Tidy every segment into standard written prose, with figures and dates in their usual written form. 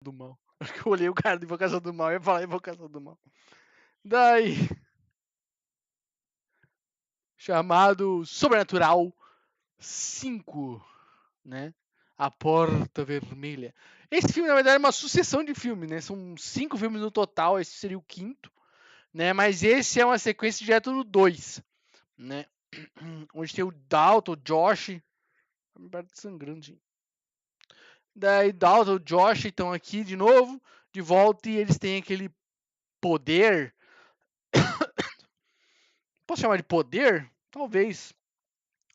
do Mal. Acho que eu olhei o cara de Invocação do Mal e ia falar Invocação do Mal. Daí, chamado Sobrenatural 5, né? A Porta Vermelha. Esse filme, na verdade, é uma sucessão de filmes, né? São 5 filmes no total, esse seria o quinto, né? Mas esse é uma sequência direto do 2, né? Onde tem o Dalton, o Josh. Me parece sangrando, gente. Daí Dalton, o Josh estão aqui de novo, de volta, e eles têm aquele poder. Posso chamar de poder? Talvez.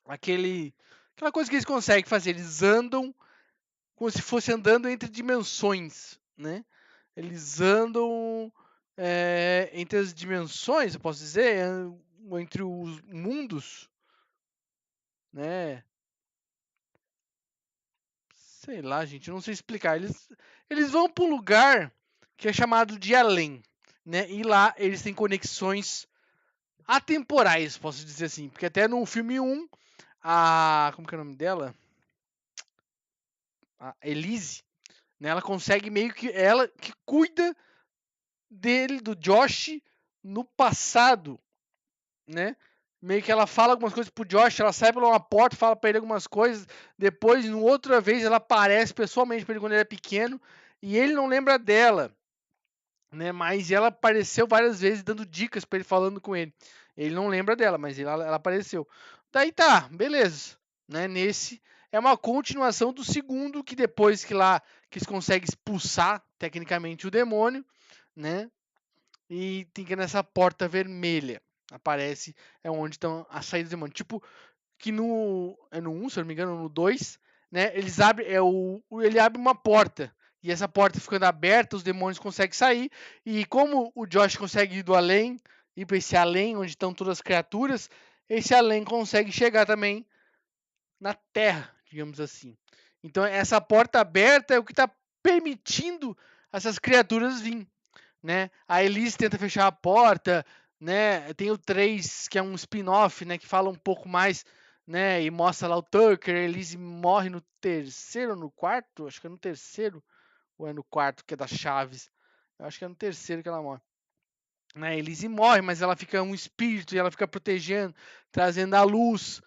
Aquela coisa que eles conseguem fazer. Eles andam como se fosse andando entre dimensões, né? Eles andam entre as dimensões, eu posso dizer, entre os mundos, né? Sei lá, gente, eu não sei explicar. Eles vão para um lugar que é chamado de além, né? E lá eles têm conexões atemporais, posso dizer assim. Porque até no filme 1, como que é o nome dela? A Elise, né? Ela consegue meio que... Ela que cuida dele, do Josh, no passado, né? Meio que ela fala algumas coisas pro Josh, ela sai pela uma porta, fala pra ele algumas coisas, depois, numa outra vez, ela aparece pessoalmente pra ele quando ele é pequeno, e ele não lembra dela, né? Mas ela apareceu várias vezes dando dicas pra ele, falando com ele. Ele não lembra dela, mas ela apareceu. Daí tá, beleza, né? Nesse é uma continuação do segundo, que depois que eles conseguem expulsar, tecnicamente, o demônio, né? E tem que ir nessa porta vermelha. Aparece, é onde estão as saídas do demônio. Tipo, que no 1, se eu não me engano, no 2, né? Eles abrem, ele abre uma porta. E essa porta ficando aberta, os demônios conseguem sair. E como o Josh consegue ir do além, ir para esse além onde estão todas as criaturas, esse além consegue chegar também na Terra, digamos assim. Então essa porta aberta é o que está permitindo essas criaturas vir, né? A Elise tenta fechar a porta, né? Tem o 3, que é um spin-off, né? Que fala um pouco mais, né? E mostra lá o Tucker. A Elise morre no terceiro ou no quarto? Acho que é no terceiro. Ou é no quarto, que é das chaves. Eu acho que é no terceiro que ela morre. Né? A Elise morre, mas ela fica um espírito e ela fica protegendo, trazendo a luz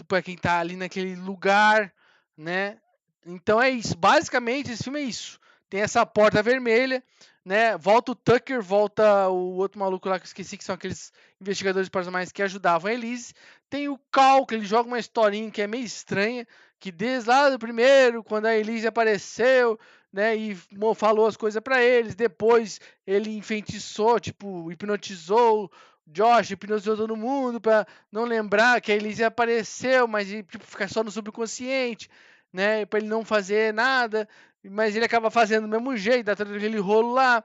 para quem tá ali naquele lugar, né? Então é isso. Basicamente, esse filme é isso. Tem essa porta vermelha, né? Volta o Tucker, volta o outro maluco lá que eu esqueci, que são aqueles investigadores paranormais que ajudavam a Elise. Tem o Cal, que ele joga uma historinha que é meio estranha, que desde lá do primeiro, quando a Elise apareceu, né, e falou as coisas para eles, depois ele enfeitiçou, tipo, hipnotizou Josh, hipnotizou todo mundo para não lembrar que a Elise apareceu, mas tipo, ficar só no subconsciente, né, para ele não fazer nada, mas ele acaba fazendo do mesmo jeito, dá todo aquele rolo lá,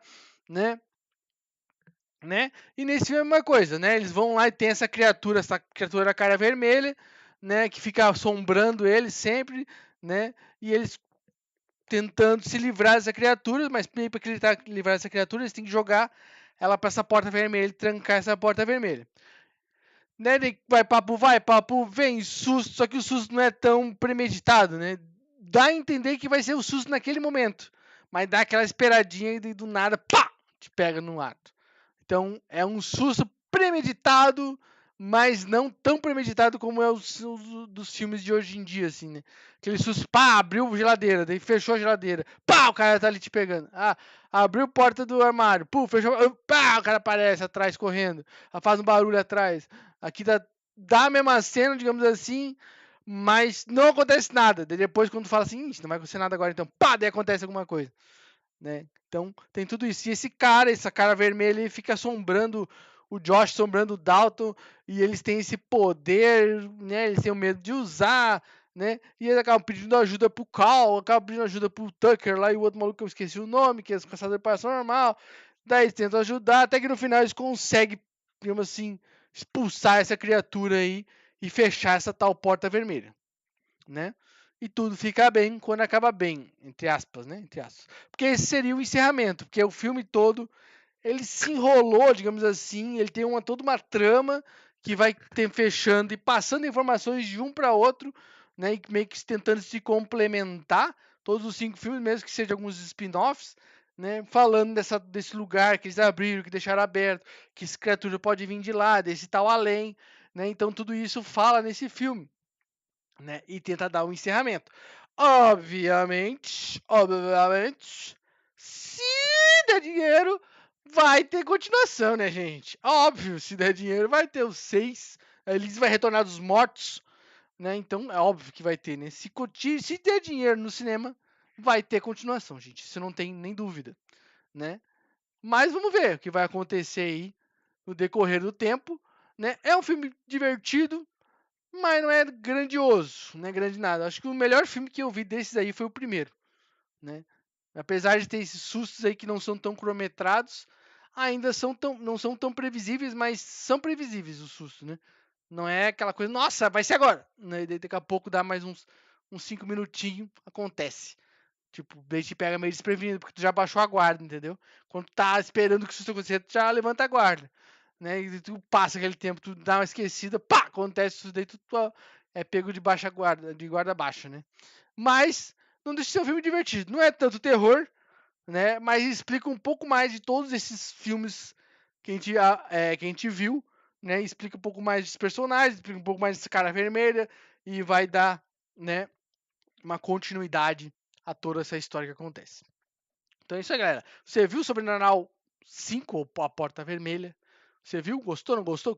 né? Né? E nesse filme é a mesma coisa, né? Eles vão lá e tem essa criatura da cara vermelha, né, que fica assombrando eles sempre, né? E eles tentando se livrar dessa criatura, mas para ele livrar dessa criatura, eles têm que jogar ela para essa porta vermelha e trancar essa porta vermelha. Né? Vai, papo vem, susto, só que o susto não é tão premeditado, né? Dá a entender que vai ser o susto naquele momento, mas dá aquela esperadinha e do nada, pá, te pega no ato. Então é um susto premeditado, mas não tão premeditado como é os dos filmes de hoje em dia, assim, né? Aquele susto, pá, abriu a geladeira, daí fechou a geladeira, pá, o cara tá ali te pegando. Ah, abriu a porta do armário, pô, fechou, pá, o cara aparece atrás correndo, faz um barulho atrás. Aqui dá a mesma cena, digamos assim, mas não acontece nada. Daí depois, quando fala assim, não vai acontecer nada agora, então, pá, daí acontece alguma coisa, né? Então tem tudo isso. E essa cara vermelha, ele fica assombrando o Josh, assombrando o Dalton, e eles têm esse poder, né? Eles têm o medo de usar, né? E eles acabam pedindo ajuda pro Cal, acabam pedindo ajuda pro Tucker lá e o outro maluco que eu esqueci o nome, que é o caçador paranormal. Daí eles tentam ajudar, até que no final eles conseguem, digamos assim, expulsar essa criatura aí e fechar essa tal porta vermelha, né? E tudo fica bem quando acaba bem, entre aspas, né? Entre aspas. Porque esse seria o encerramento, porque o filme todo ele se enrolou, digamos assim, ele tem toda uma trama que vai fechando e passando informações de um para outro, né? E meio que tentando se complementar todos os 5 filmes, mesmo que sejam alguns spin-offs, né, falando desse lugar que eles abriram, que deixaram aberto, que essa criatura pode vir de lá, desse tal além, né? Então tudo isso fala nesse filme, né? E tenta dar um encerramento. Obviamente, se der dinheiro, vai ter continuação, né, gente? Óbvio, se der dinheiro, vai ter os 6. Eles vai retornar dos mortos, né? Então é óbvio que vai ter, né? Se der dinheiro no cinema, vai ter continuação, gente. Isso não tem nem dúvida, né? Mas vamos ver o que vai acontecer aí no decorrer do tempo, né? É um filme divertido, mas não é grandioso, não é grande nada. Acho que o melhor filme que eu vi desses aí foi o primeiro, né? Apesar de ter esses sustos aí que não são tão cronometrados, ainda não são tão previsíveis, mas são previsíveis os sustos, né? Não é aquela coisa, nossa, vai ser agora, né? E daí daqui a pouco dá mais uns 5 minutinhos, acontece. Tipo, o bait te pega meio desprevenido, porque tu já baixou a guarda, entendeu? Quando tu tá esperando que o susto aconteça, tu já levanta a guarda. Né? E tu passa aquele tempo, tu dá uma esquecida, pá, acontece isso daí, tu é pego de baixa guarda, de guarda baixa, né? Mas não deixa de ser um filme divertido. Não é tanto terror, né? Mas explica um pouco mais de todos esses filmes que a gente viu, né? Explica um pouco mais dos personagens, explica um pouco mais desse cara vermelha e vai dar, né, uma continuidade a toda essa história que acontece. Então é isso aí, galera. Você viu sobre Sobrenatural 5 ou A Porta Vermelha? Você viu? Gostou? Não gostou?